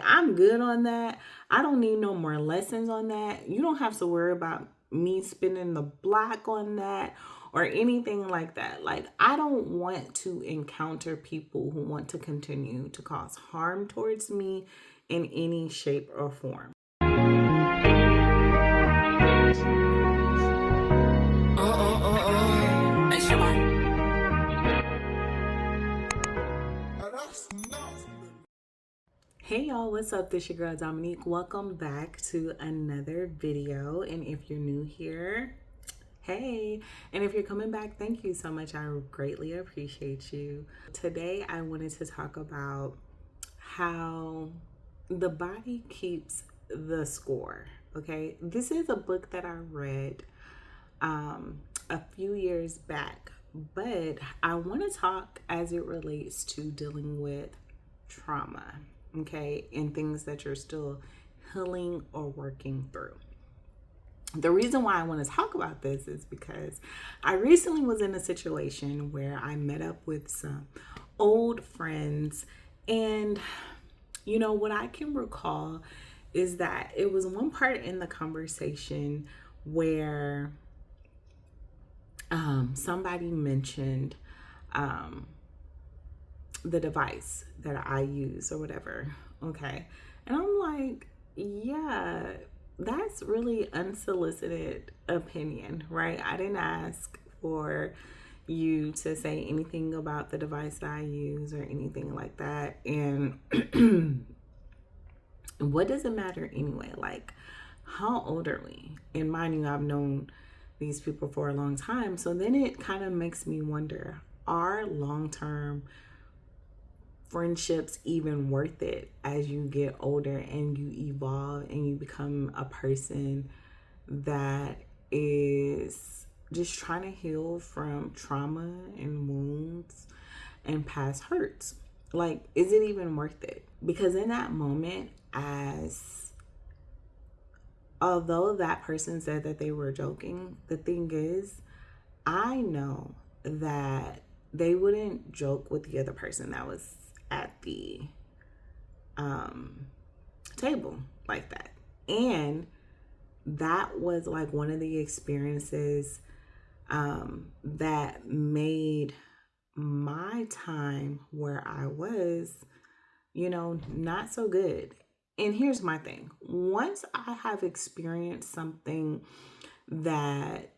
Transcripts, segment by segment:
I'm good on that. I don't need no more lessons on that. You don't have to worry about me spinning the block on that or anything like that. Like, I don't want to encounter people who want to continue to cause harm towards me in any shape or form. Hey y'all, what's up? This your girl Dominique. Welcome back to another video. And if you're new here, hey. And if you're coming back, thank you so much. I greatly appreciate you. Today I wanted to talk about how the body keeps the score. Okay, this is a book that I read a few years back, but I want to talk as it relates to dealing with trauma, okay, and things that you're still healing or working through. The reason why I want to talk about this is because I recently was in a situation where I met up with some old friends, and you know what I can recall is that it was one part in the conversation where somebody mentioned the device that I use or whatever. Okay. And I'm like, yeah, that's really unsolicited opinion, right? I didn't ask for you to say anything about the device that I use or anything like that. And what does it matter anyway? Like, how old are we? And mind you, I've known these people for a long time. So then it kind of makes me wonder, are long-term friendships even worth it as you get older and you evolve and you become a person that is just trying to heal from trauma and wounds and past hurts? Like, is it even worth it? Because in that moment, although that person said that they were joking, the thing is, I know that they wouldn't joke with the other person that was at the table like that. And that was like one of the experiences that made my time where I was, not so good. And here's my thing. Once I have experienced something that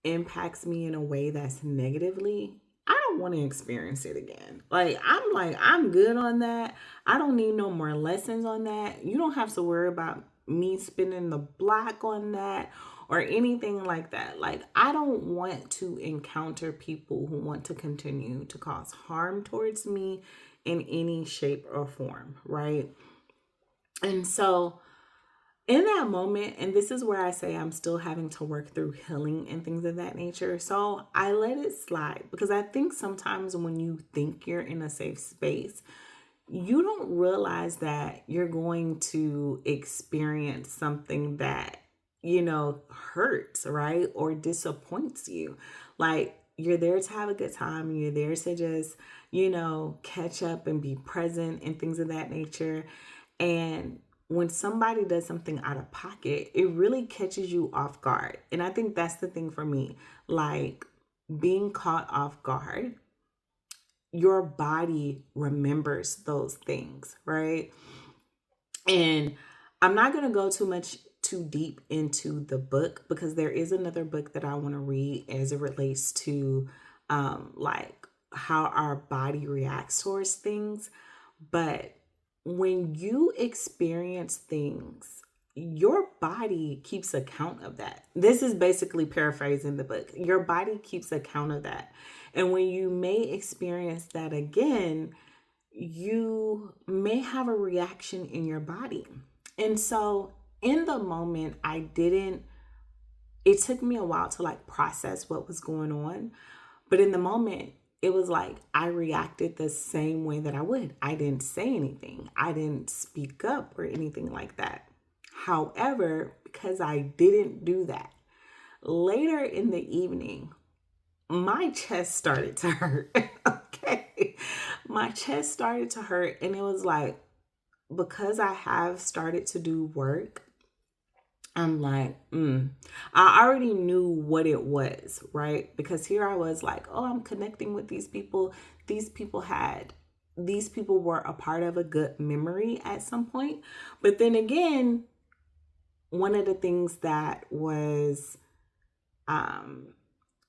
impacts me in a way that's negatively, I don't want to experience it again. Like, I'm good on that. I don't need no more lessons on that. You don't have to worry about me spinning the block on that or anything like that. Like, I don't want to encounter people who want to continue to cause harm towards me in any shape or form, right? And so in that moment, and this is where I say I'm still having to work through healing and things of that nature. So I let it slide because I think sometimes when you think you're in a safe space, you don't realize that you're going to experience something that, hurts, right? Or disappoints you. Like, you're there to have a good time. You're there to just, catch up and be present and things of that nature. And when somebody does something out of pocket, it really catches you off guard. And I think that's the thing for me. Like, being caught off guard, your body remembers those things, right? And I'm not going to go too deep into the book because there is another book that I want to read as it relates to like how our body reacts towards things. But when you experience things, your body keeps account of that. This is basically paraphrasing the book. Your body keeps account of that. And when you may experience that again, you may have a reaction in your body. And so in the moment, it took me a while to like process what was going on. But in the moment, it was like I reacted the same way that I would. I didn't say anything. I didn't speak up or anything like that. However, because I didn't do that, later in the evening, my chest started to hurt. Okay. My chest started to hurt, and it was like, because I have started to do work, I'm like, I already knew what it was, right? Because here I was like, oh, I'm connecting with these people. These people had, these people were a part of a good memory at some point. But then again, one of the things that was um,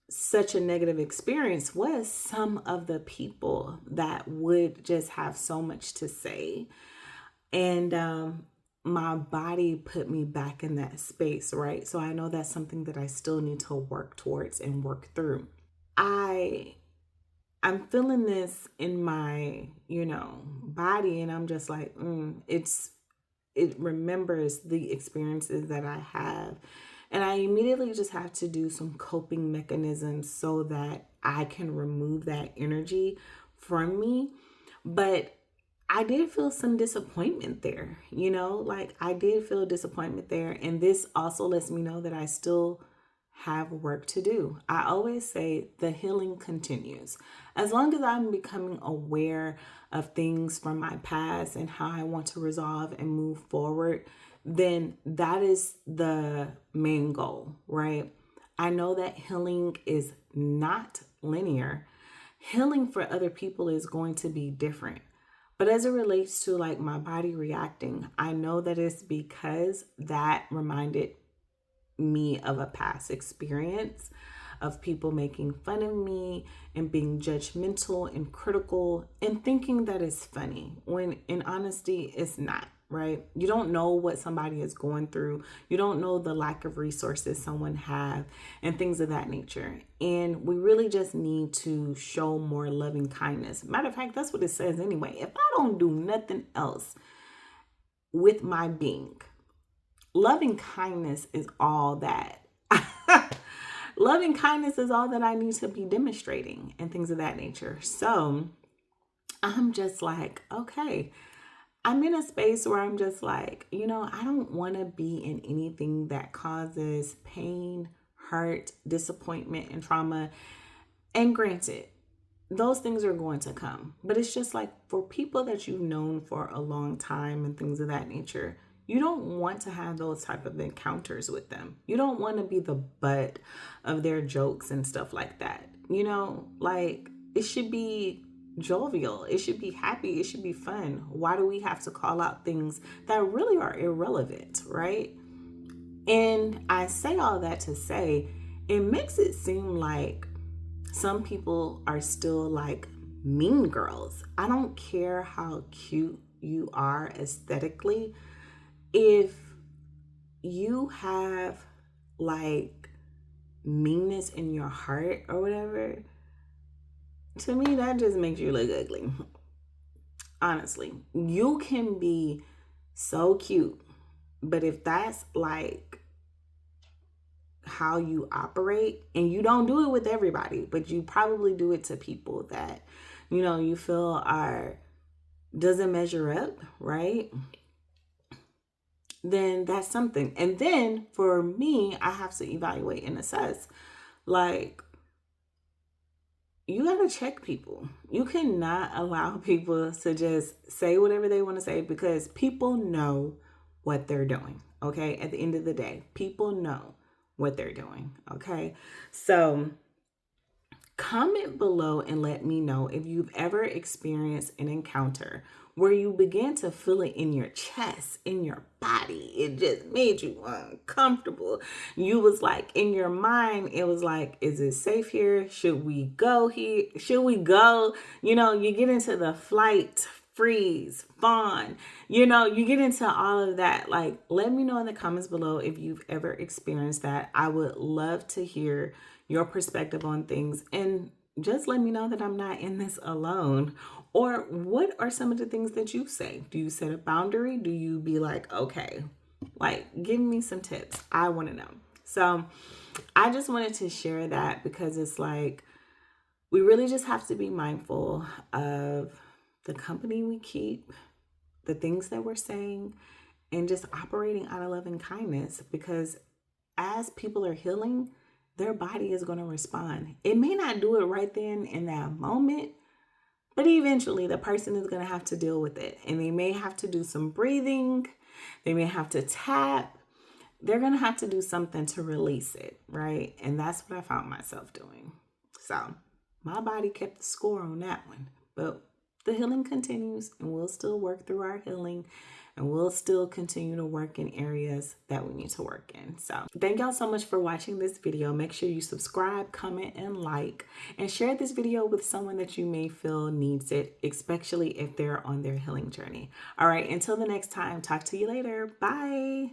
such a negative experience was some of the people that would just have so much to say. And my body put me back in that space, right? So I know that's something that I still need to work towards and work through. I I'm feeling this in my, body, and I'm just like, it remembers the experiences that I have. And I immediately just have to do some coping mechanisms so that I can remove that energy from me. But I did feel some disappointment there, like I did feel disappointment there. And this also lets me know that I still have work to do. I always say the healing continues. As long as I'm becoming aware of things from my past and how I want to resolve and move forward, then that is the main goal, right? I know that healing is not linear. Healing for other people is going to be different. But as it relates to like my body reacting, I know that it's because that reminded me of a past experience of people making fun of me and being judgmental and critical and thinking that it's funny when in honesty it's not, right? You don't know what somebody is going through. You don't know the lack of resources someone have and things of that nature. And we really just need to show more loving kindness. Matter of fact, that's what it says anyway. If I don't do nothing else with my being, loving kindness is all that. Loving kindness is all that I need to be demonstrating and things of that nature. So I'm just like, okay, I'm in a space where I'm just like, I don't want to be in anything that causes pain, hurt, disappointment, and trauma. And granted, those things are going to come. But it's just like for people that you've known for a long time and things of that nature, you don't want to have those type of encounters with them. You don't want to be the butt of their jokes and stuff like that. Like it should be jovial. It should be happy. It should be fun. Why do we have to call out things that really are irrelevant, right? And I say all that to say, it makes it seem like some people are still like mean girls. I don't care how cute you are aesthetically. If you have like meanness in your heart or whatever, to me, that just makes you look ugly. Honestly, you can be so cute, but if that's like how you operate, and you don't do it with everybody, but you probably do it to people that you feel are doesn't measure up, right? Then that's something. And then for me, I have to evaluate and assess, like, you got to check people. You cannot allow people to just say whatever they want to say, because people know what they're doing. Okay. At the end of the day, people know what they're doing. Okay. So comment below and let me know if you've ever experienced an encounter where you began to feel it in your chest, in your body. It just made you uncomfortable. You was like, in your mind, it was like, is it safe here? Should we go here? Should we go? You get into the flight, freeze, fawn, you get into all of that. Like, let me know in the comments below if you've ever experienced that. I would love to hear your perspective on things, and just let me know that I'm not in this alone. Or what are some of the things that you say? Do you set a boundary? Do you be like, okay, like, give me some tips? I want to know. So I just wanted to share that, because it's like, we really just have to be mindful of the company we keep, the things that we're saying, and just operating out of love and kindness, because as people are healing, their body is going to respond. It may not do it right then in that moment, But eventually, the person is going to have to deal with it. And they may have to do some breathing. They may have to tap. They're going to have to do something to release it, right? And that's what I found myself doing. So my body kept the score on that one. But the healing continues, and we'll still work through our healing, and we'll still continue to work in areas that we need to work in. So thank y'all so much for watching this video. Make sure you subscribe, comment, and like, and share this video with someone that you may feel needs it, especially if they're on their healing journey. All right, until the next time, talk to you later. Bye.